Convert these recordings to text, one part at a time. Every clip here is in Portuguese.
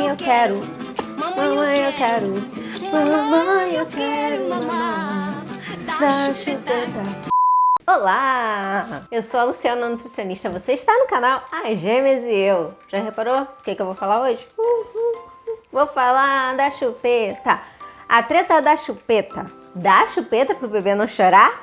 Mamãe, eu quero. Mamãe, eu quero. Mamãe, eu quero mamar da chupeta. Olá! Eu sou a Luciana, nutricionista. Você está no canal As Gêmeas e Eu. Já reparou o que eu vou falar hoje? Vou falar da chupeta. A treta da chupeta. Dá chupeta pro bebê não chorar?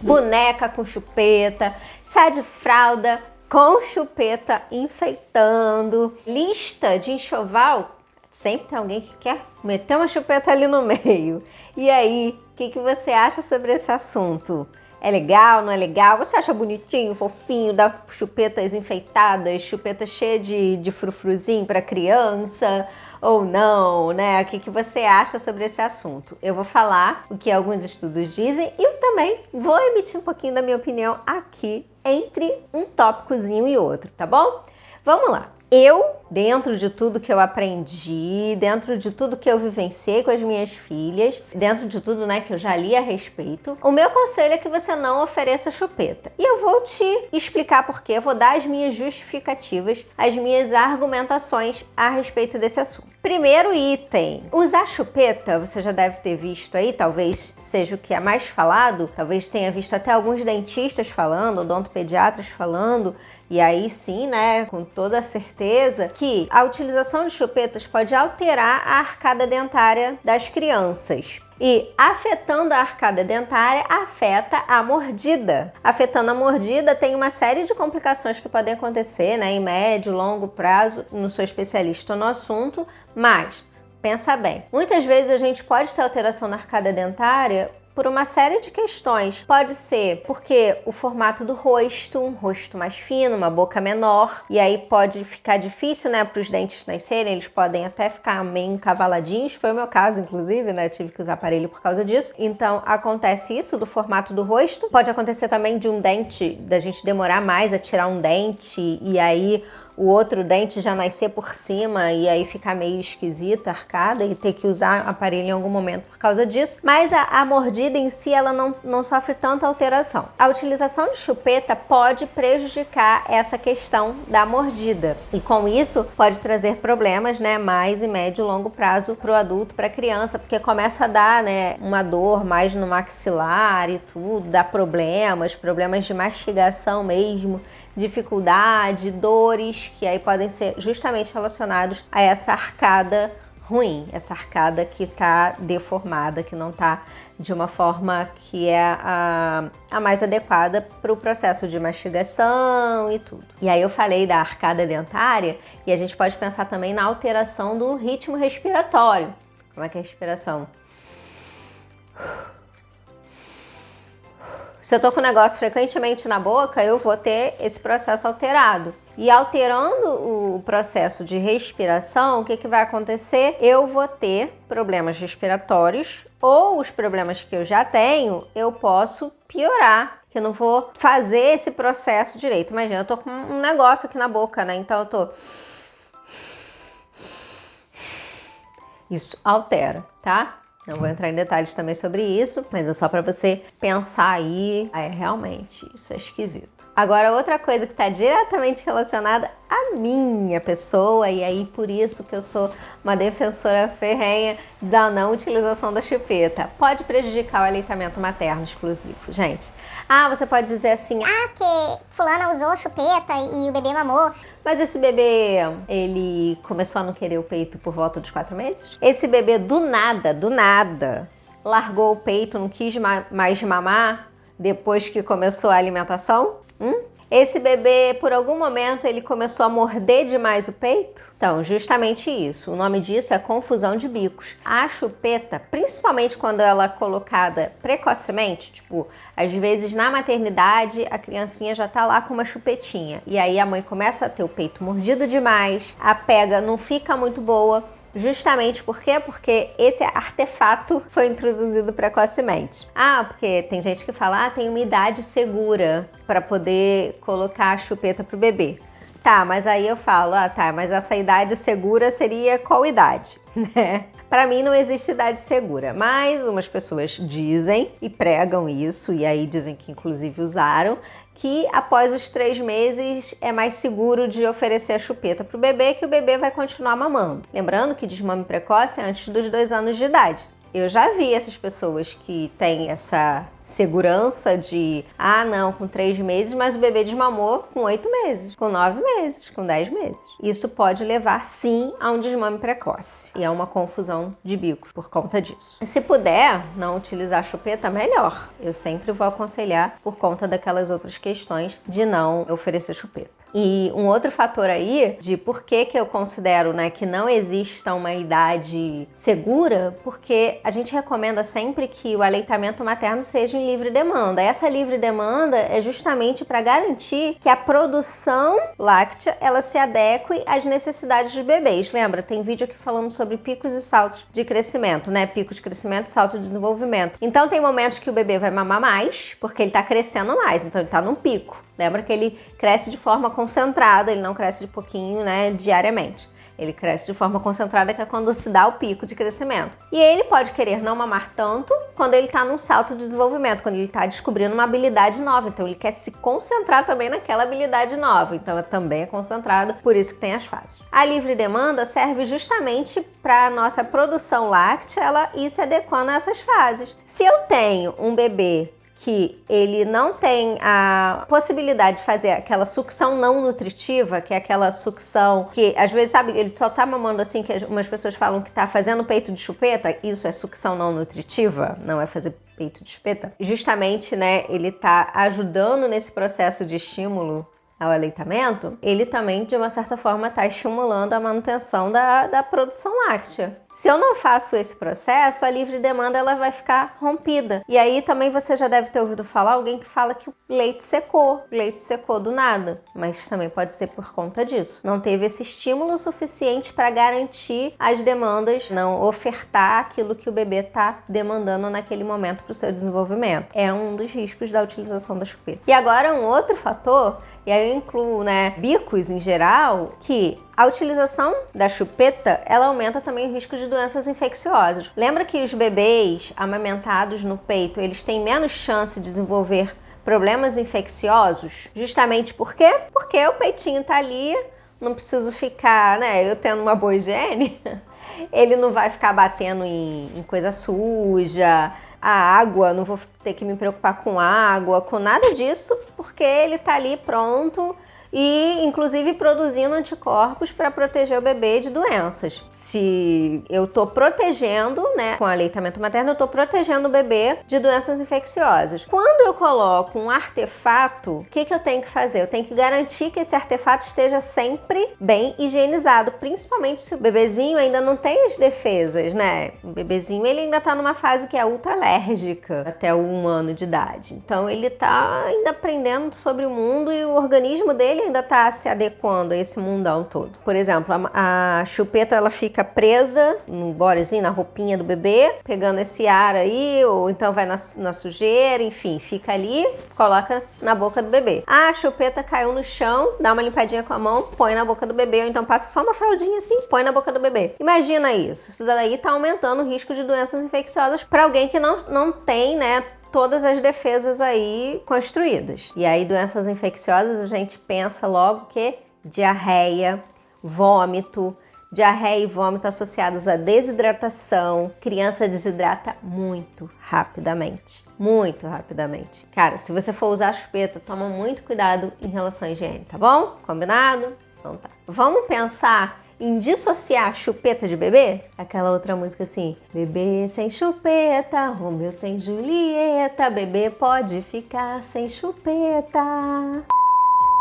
Boneca com chupeta, chá de fralda com chupeta enfeitando, lista de enxoval. Sempre tem alguém que quer meter uma chupeta ali no meio. E aí, o que você acha sobre esse assunto? É legal, não é legal? Você acha bonitinho, fofinho, dar chupetas enfeitadas, chupeta cheia de frufruzinho para criança? Ou não, né? O que você acha sobre esse assunto? Eu vou falar o que alguns estudos dizem e eu também vou emitir um pouquinho da minha opinião aqui entre um tópicozinho e outro, tá bom? Vamos lá. Eu, dentro de tudo que eu aprendi, dentro de tudo que eu vivenciei com as minhas filhas, dentro de tudo, né, que eu já li a respeito, o meu conselho é que você não ofereça chupeta. E eu vou te explicar por quê, eu vou dar as minhas justificativas, as minhas argumentações a respeito desse assunto. Primeiro item, usar chupeta, você já deve ter visto aí, talvez seja o que é mais falado, talvez tenha visto até alguns dentistas falando, odontopediatras falando, e aí sim, né, com toda certeza, que a utilização de chupetas pode alterar a arcada dentária das crianças. E afetando a arcada dentária, afeta a mordida. Afetando a mordida, tem uma série de complicações que podem acontecer, né, em médio, longo prazo. Não sou especialista no assunto, mas pensa bem. Muitas vezes a gente pode ter alteração na arcada dentária por uma série de questões. Pode ser porque o formato do rosto, um rosto mais fino, uma boca menor, e aí pode ficar difícil, né, para os dentes nascerem, eles podem até ficar meio encavaladinhos, foi o meu caso, inclusive, né, tive que usar aparelho por causa disso. Então, acontece isso do formato do rosto. Pode acontecer também de um dente, da gente demorar mais a tirar um dente, e aí o outro dente já nascer por cima e aí ficar meio esquisita, arcada, e ter que usar aparelho em algum momento por causa disso. Mas a mordida em si, ela não sofre tanta alteração. A utilização de chupeta pode prejudicar essa questão da mordida. E com isso, pode trazer problemas, né, mais em médio e longo prazo para o adulto, para a criança, porque começa a dar, né, uma dor mais no maxilar e tudo, dá problemas de mastigação mesmo, dificuldade, dores, que aí podem ser justamente relacionados a essa arcada ruim, essa arcada que está deformada, que não está de uma forma que é a mais adequada para o processo de mastigação e tudo. E aí eu falei da arcada dentária e a gente pode pensar também na alteração do ritmo respiratório. Como é que é a respiração? Se eu tô com o negócio frequentemente na boca, eu vou ter esse processo alterado. E alterando o processo de respiração, o que vai acontecer? Eu vou ter problemas respiratórios, ou os problemas que eu já tenho, eu posso piorar, que eu não vou fazer esse processo direito. Imagina, eu tô com um negócio aqui na boca, né? Então eu tô... Isso altera, tá? Não vou entrar em detalhes também sobre isso, mas é só para você pensar aí. Realmente, isso é esquisito. Agora, outra coisa que está diretamente relacionada à minha pessoa, e aí por isso que eu sou uma defensora ferrenha da não utilização da chupeta. Pode prejudicar o aleitamento materno exclusivo, gente. Você pode dizer assim, porque fulana usou chupeta e o bebê mamou. Mas esse bebê, ele começou a não querer o peito por volta dos 4 meses? Esse bebê do nada, largou o peito, não quis mais mamar depois que começou a alimentação? Esse bebê, por algum momento, ele começou a morder demais o peito? Então, justamente isso. O nome disso é confusão de bicos. A chupeta, principalmente quando ela é colocada precocemente, tipo, às vezes na maternidade, a criancinha já tá lá com uma chupetinha. E aí a mãe começa a ter o peito mordido demais, a pega não fica muito boa. Justamente por quê? Porque esse artefato foi introduzido precocemente. Porque tem gente que fala, tem uma idade segura para poder colocar a chupeta pro bebê. Tá, mas aí eu falo, mas essa idade segura seria qual idade, né? Para mim não existe idade segura, mas umas pessoas dizem e pregam isso, e aí dizem que inclusive usaram, que após os 3 meses é mais seguro de oferecer a chupeta para o bebê, que o bebê vai continuar mamando. Lembrando que desmame precoce é antes dos 2 anos de idade. Eu já vi essas pessoas que têm essa segurança de, não, com 3 meses, mas o bebê desmamou com 8 meses, com 9 meses, com 10 meses. Isso pode levar, sim, a um desmame precoce. E é uma confusão de bicos por conta disso. Se puder não utilizar a chupeta, melhor. Eu sempre vou aconselhar por conta daquelas outras questões de não oferecer chupeta. E um outro fator aí de por que eu considero, né, que não exista uma idade segura, porque a gente recomenda sempre que o aleitamento materno seja em livre demanda. Essa livre demanda é justamente para garantir que a produção láctea ela se adeque às necessidades dos bebês. Lembra? Tem vídeo aqui falando sobre picos e saltos de crescimento, né? Pico de crescimento e salto de desenvolvimento. Então tem momentos que o bebê vai mamar mais, porque ele está crescendo mais, então ele está num pico. Lembra que ele cresce de forma concentrada, ele não cresce de pouquinho, né, diariamente. Ele cresce de forma concentrada, que é quando se dá o pico de crescimento. E ele pode querer não mamar tanto quando ele está num salto de desenvolvimento, quando ele está descobrindo uma habilidade nova. Então ele quer se concentrar também naquela habilidade nova. Então também é concentrado, por isso que tem as fases. A livre demanda serve justamente para a nossa produção láctea ela ir se adequando a essas fases. Se eu tenho um bebê que ele não tem a possibilidade de fazer aquela sucção não nutritiva, que é aquela sucção que, às vezes, sabe, ele só tá mamando assim, que umas pessoas falam que tá fazendo peito de chupeta, isso é sucção não nutritiva, não é fazer peito de chupeta. Justamente, né, ele tá ajudando nesse processo de estímulo ao aleitamento, ele também, de uma certa forma, está estimulando a manutenção da produção láctea. Se eu não faço esse processo, a livre demanda ela vai ficar rompida. E aí também você já deve ter ouvido falar alguém que fala que o leite secou do nada. Mas também pode ser por conta disso. Não teve esse estímulo suficiente para garantir as demandas, não ofertar aquilo que o bebê está demandando naquele momento para o seu desenvolvimento. É um dos riscos da utilização da chupeta. E agora um outro fator, e aí eu incluo, né, bicos em geral, que a utilização da chupeta, ela aumenta também o risco de doenças infecciosas. Lembra que os bebês amamentados no peito, eles têm menos chance de desenvolver problemas infecciosos? Justamente por quê? Porque o peitinho tá ali, não preciso ficar, né, eu tendo uma boa higiene, ele não vai ficar batendo em coisa suja, a água, não vou ter que me preocupar com água, com nada disso, porque ele tá ali pronto e, inclusive, produzindo anticorpos para proteger o bebê de doenças. Se eu tô protegendo, né, com o aleitamento materno, eu tô protegendo o bebê de doenças infecciosas. Quando eu coloco um artefato, o que eu tenho que fazer? Eu tenho que garantir que esse artefato esteja sempre bem higienizado, principalmente se o bebezinho ainda não tem as defesas, né? O bebezinho, ele ainda tá numa fase que é ultra alérgica até 1 ano de idade. Então, ele tá ainda aprendendo sobre o mundo e o organismo dele ainda está se adequando a esse mundão todo. Por exemplo, a chupeta ela fica presa no borezinho, na roupinha do bebê, pegando esse ar aí, ou então vai na sujeira, enfim, fica ali, coloca na boca do bebê. A chupeta caiu no chão, dá uma limpadinha com a mão, põe na boca do bebê, ou então passa só uma fraldinha assim, põe na boca do bebê. Imagina isso. Isso daí está aumentando o risco de doenças infecciosas para alguém que não tem, né, todas as defesas aí construídas. E aí, doenças infecciosas, a gente pensa logo que diarreia, vômito, diarreia e vômito associados à desidratação. Criança desidrata muito rapidamente. Muito rapidamente. Cara, se você for usar a chupeta, toma muito cuidado em relação à higiene, tá bom? Combinado? Então tá. Vamos pensar em dissociar chupeta de bebê? Aquela outra música assim: bebê sem chupeta, Romeu sem Julieta, bebê pode ficar sem chupeta.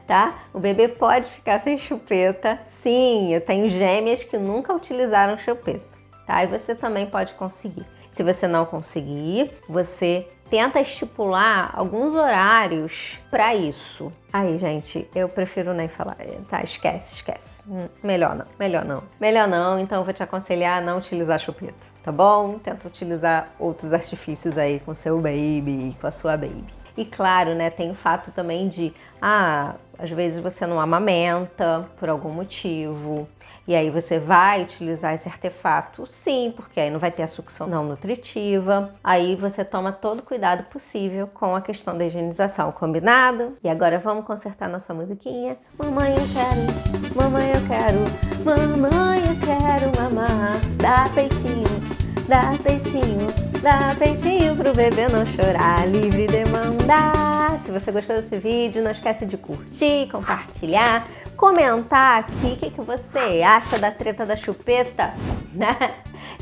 Tá? O bebê pode ficar sem chupeta. Sim, eu tenho gêmeas que nunca utilizaram chupeta, tá? E você também pode conseguir. Se você não conseguir, você tenta estipular alguns horários para isso. Aí, gente, eu prefiro nem falar. Tá, esquece. Melhor não. Então eu vou te aconselhar a não utilizar chupeta, tá bom? Tenta utilizar outros artifícios aí com seu baby, com a sua baby. E claro, né, tem o fato também de, às vezes você não amamenta por algum motivo, e aí você vai utilizar esse artefato, sim, porque aí não vai ter a sucção não nutritiva. Aí você toma todo o cuidado possível com a questão da higienização, combinado? E agora vamos consertar nossa musiquinha. Mamãe, eu quero, mamãe, eu quero, mamãe, eu quero mamar. Dá peitinho pro bebê não chorar, livre de mandar. Se você gostou desse vídeo, não esquece de curtir, compartilhar, comentar aqui o que você acha da treta da chupeta, né?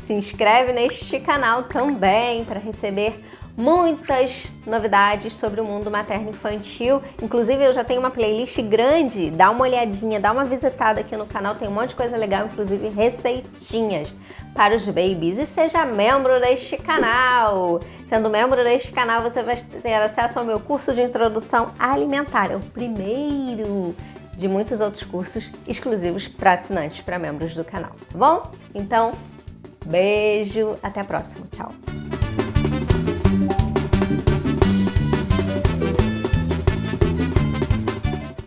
Se inscreve neste canal também para receber muitas novidades sobre o mundo materno-infantil. Inclusive eu já tenho uma playlist grande, dá uma olhadinha, dá uma visitada aqui no canal, tem um monte de coisa legal, inclusive receitinhas para os babies. E seja membro deste canal. Sendo membro deste canal, você vai ter acesso ao meu curso de introdução alimentar. É o primeiro de muitos outros cursos exclusivos para assinantes, para membros do canal, tá bom? Então, beijo, até a próxima, tchau!